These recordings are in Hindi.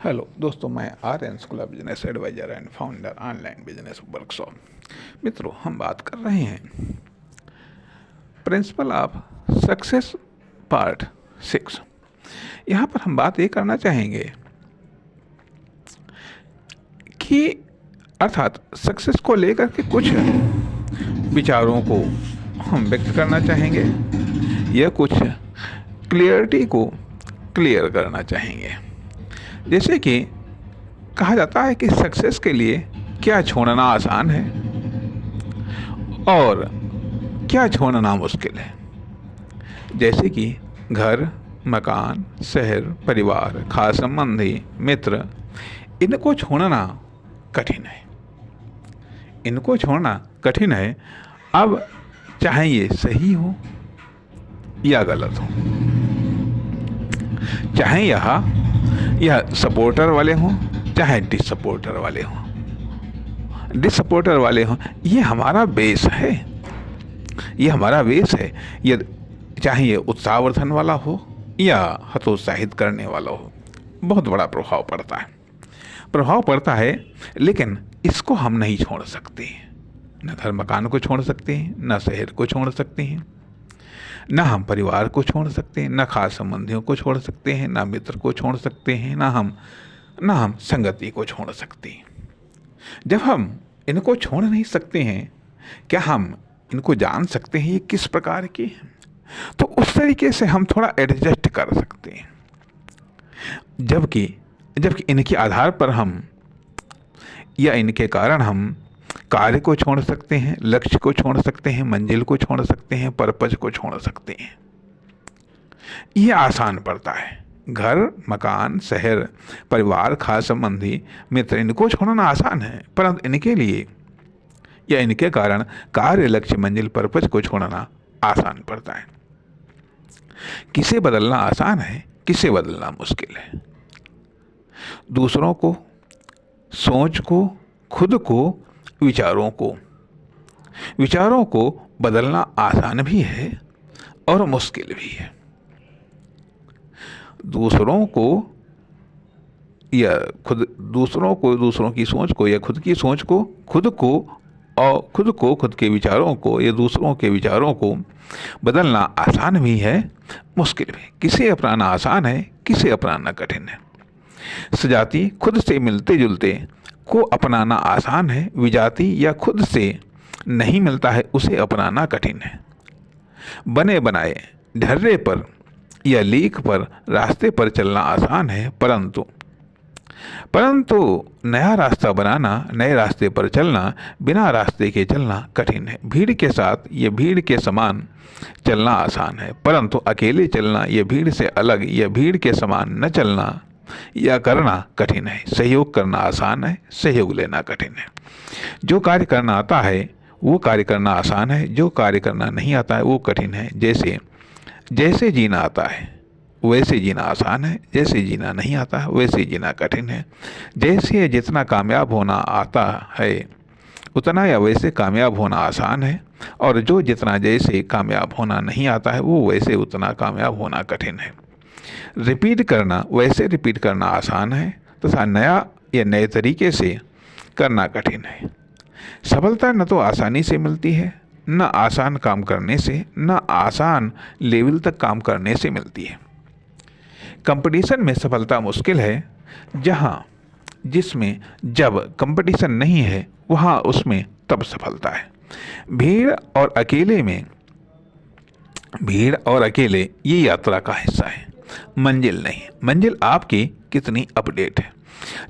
हेलो दोस्तों, मैं Aryan school of business advisor and founder online business workshop. मित्रों, हम बात कर रहे हैं प्रिंसिपल ऑफ सक्सेस पार्ट 6। यहाँ पर हम बात ये करना चाहेंगे कि अर्थात सक्सेस को लेकर के कुछ विचारों को हम व्यक्त करना चाहेंगे या कुछ क्लियरिटी को क्लियर करना चाहेंगे। जैसे कि कहा जाता है कि सक्सेस के लिए क्या छोड़ना आसान है और क्या छोड़ना मुश्किल है। जैसे कि घर, मकान, शहर, परिवार, खास संबंधी, मित्र, इनको छोड़ना कठिन है। इनको छोड़ना कठिन है। अब चाहे ये सही हो या गलत हो, चाहे यह सपोर्टर वाले हों चाहे डिसपोर्टर वाले हों। डिसपोर्टर वाले हों, ये हमारा बेस है, ये हमारा बेस है। ये चाहे ये उत्साहवर्धन वाला हो या हतोत्साहित करने वाला हो, बहुत बड़ा प्रभाव पड़ता है। लेकिन इसको हम नहीं छोड़ सकते। न घर मकान को छोड़ सकते हैं, न शहर को छोड़ सकते हैं, न हम परिवार को छोड़ सकते हैं, न खास संबंधियों को छोड़ सकते हैं, न मित्र को छोड़ सकते हैं, न हम संगति को छोड़ सकते हैं। जब हम इनको छोड़ नहीं सकते हैं, क्या हम इनको जान सकते हैं ये किस प्रकार के हैं? तो उस तरीके से हम थोड़ा एडजस्ट कर सकते हैं। जबकि इनके आधार पर हम या इनके कारण हम कार्य को छोड़ सकते हैं, लक्ष्य को छोड़ सकते हैं, मंजिल को छोड़ सकते हैं, पर्पज को छोड़ सकते हैं। ये आसान पड़ता है। घर, मकान, शहर, परिवार, खास संबंधी, मित्र, इनको छोड़ना आसान है, परंतु इनके लिए या इनके कारण कार्य, लक्ष्य, मंजिल, पर्पज को छोड़ना आसान पड़ता है। किसे बदलना आसान है, किसे बदलना मुश्किल है? दूसरों को, सोच को, खुद को, विचारों को बदलना आसान भी है और मुश्किल भी है। दूसरों की सोच को या खुद की सोच को, खुद के विचारों को या दूसरों के विचारों को बदलना आसान भी है, मुश्किल भी। किसे अपनाना आसान है, किसे अपनाना कठिन है? सजाती खुद से मिलते जुलते को अपनाना आसान है, विजाती या खुद से नहीं मिलता है उसे अपनाना कठिन है। बने बनाए ढर्रे पर या लीक पर रास्ते पर चलना आसान है, परंतु नया रास्ता बनाना, नए रास्ते पर चलना, बिना रास्ते के चलना कठिन है। भीड़ के साथ या भीड़ के समान चलना आसान है, परंतु अकेले चलना या भीड़ से अलग या भीड़ के समान न चलना या करना कठिन है। सहयोग करना आसान है, सहयोग लेना कठिन है। जो कार्य करना आता है वो कार्य करना आसान है, जो कार्य करना नहीं आता है वो कठिन है। जैसे जीना आता है वैसे जीना आसान है, जैसे जीना नहीं आता है वैसे जीना कठिन है। जैसे जितना कामयाब होना आता है उतना या वैसे कामयाब होना आसान है, और जो जितना जैसे कामयाब होना नहीं आता है वो वैसे उतना कामयाब होना कठिन है। रिपीट करना आसान है तथा नए तरीके से करना कठिन है। सफलता न तो आसानी से मिलती है, न आसान काम करने से, न आसान लेवल तक काम करने से मिलती है। कंपटीशन में सफलता मुश्किल है, जब कंपटीशन नहीं है वहाँ उसमें तब सफलता है। भीड़ और अकेले ये यात्रा का हिस्सा है, मंजिल नहीं। मंजिल आपकी कितनी अपडेट है।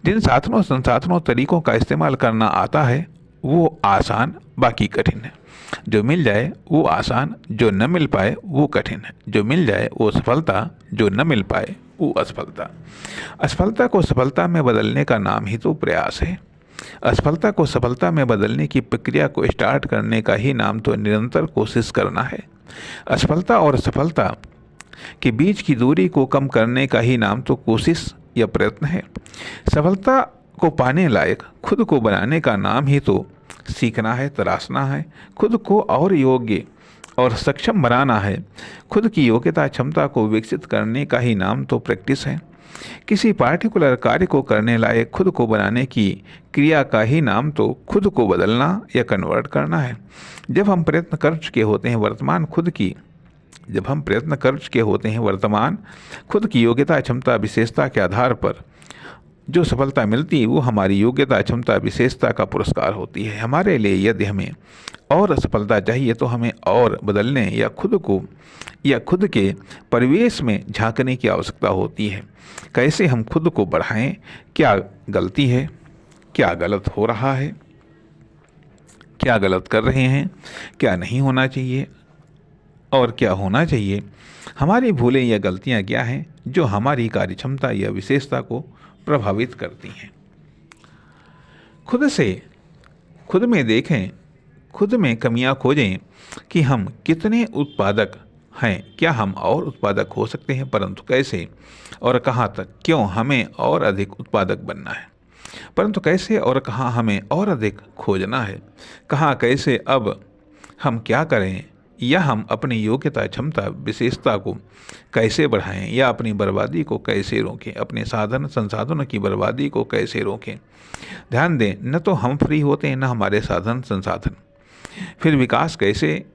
जिन साधनों, संसाधनों, तरीकों का इस्तेमाल करना आता है वो आसान, बाकी कठिन है। जो मिल जाए वो आसान, जो न मिल पाए वो कठिन है। जो मिल जाए वो सफलता, जो न मिल पाए वो असफलता। असफलता को सफलता में बदलने का नाम ही तो प्रयास है। असफलता को सफलता में बदलने की प्रक्रिया को स्टार्ट करने का ही नाम तो निरंतर कोशिश करना है। असफलता और सफलता के बीच की दूरी को कम करने का ही नाम तो कोशिश या प्रयत्न है। सफलता को पाने लायक खुद को बनाने का नाम ही तो सीखना है, तराशना है। खुद को और योग्य और सक्षम बनाना है। खुद की योग्यता, क्षमता को विकसित करने का ही नाम तो प्रैक्टिस है। किसी पार्टिकुलर कार्य को करने लायक खुद को बनाने की क्रिया का ही नाम तो खुद को बदलना या कन्वर्ट करना है। जब हम प्रयत्न कर चुके होते हैं वर्तमान खुद की योग्यता, क्षमता, विशेषता के आधार पर जो सफलता मिलती है वो हमारी योग्यता, क्षमता, विशेषता का पुरस्कार होती है। हमारे लिए यदि हमें और सफलता चाहिए तो हमें और बदलने या खुद के परिवेश में झांकने की आवश्यकता होती है। कैसे हम खुद को बढ़ाएं, क्या गलती है, क्या गलत हो रहा है, क्या गलत कर रहे हैं, क्या नहीं होना चाहिए और क्या होना चाहिए। हमारी भूलें या गलतियां क्या हैं जो हमारी कार्यक्षमता या विशेषता को प्रभावित करती हैं। खुद में देखें, खुद में कमियां खोजें कि हम कितने उत्पादक हैं, क्या हम और उत्पादक हो सकते हैं, परंतु कैसे और कहाँ तक। क्यों हमें और अधिक उत्पादक बनना है, परंतु कैसे और कहाँ हमें और अधिक खोजना है। कहाँ, कैसे, अब हम क्या करें, या हम अपनी योग्यता, क्षमता, विशेषता को कैसे बढ़ाएं या अपनी बर्बादी को कैसे रोकें, अपने साधन संसाधनों की बर्बादी को कैसे रोकें। ध्यान दें, न तो हम फ्री होते हैं न हमारे साधन संसाधन। फिर विकास कैसे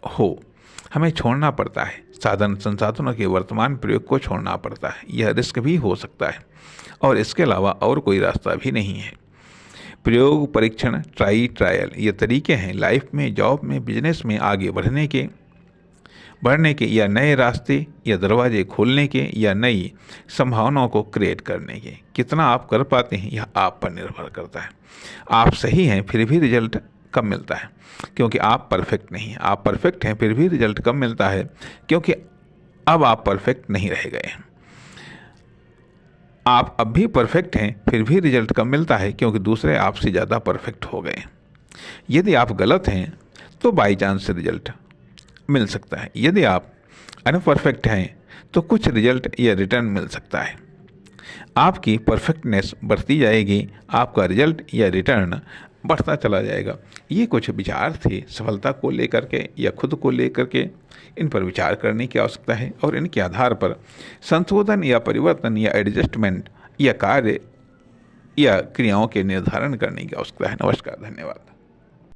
हो, हमें छोड़ना पड़ता है, साधन संसाधनों के वर्तमान प्रयोग को छोड़ना पड़ता है। यह रिस्क भी हो सकता है और इसके अलावा और कोई रास्ता भी नहीं है। प्रयोग, परीक्षण, ट्रायल ये तरीके हैं लाइफ में, जॉब में, बिजनेस में आगे बढ़ने के या नए रास्ते या दरवाजे खोलने के या नई संभावनाओं को क्रिएट करने के। कितना आप कर पाते हैं यह आप पर निर्भर करता है। आप सही हैं फिर भी रिजल्ट कम मिलता है क्योंकि आप परफेक्ट नहीं हैं। आप परफेक्ट हैं फिर भी रिजल्ट कम मिलता है क्योंकि अब आप परफेक्ट नहीं रह गए हैं। आप अब भी परफेक्ट हैं फिर भी रिजल्ट कम मिलता है क्योंकि दूसरे आपसे ज़्यादा परफेक्ट हो गए। यदि आप गलत हैं तो बाई चांस रिजल्ट मिल सकता है। यदि आप अनपरफेक्ट हैं तो कुछ रिजल्ट या रिटर्न मिल सकता है। आपकी परफेक्टनेस बढ़ती जाएगी, आपका रिजल्ट या रिटर्न बढ़ता चला जाएगा। ये कुछ विचार थे सफलता को लेकर के या खुद को लेकर के। इन पर विचार करने की आवश्यकता है और इनके आधार पर संशोधन या परिवर्तन या एडजस्टमेंट या कार्य या क्रियाओं के निर्धारण करने की आवश्यकता है। नमस्कार, धन्यवाद।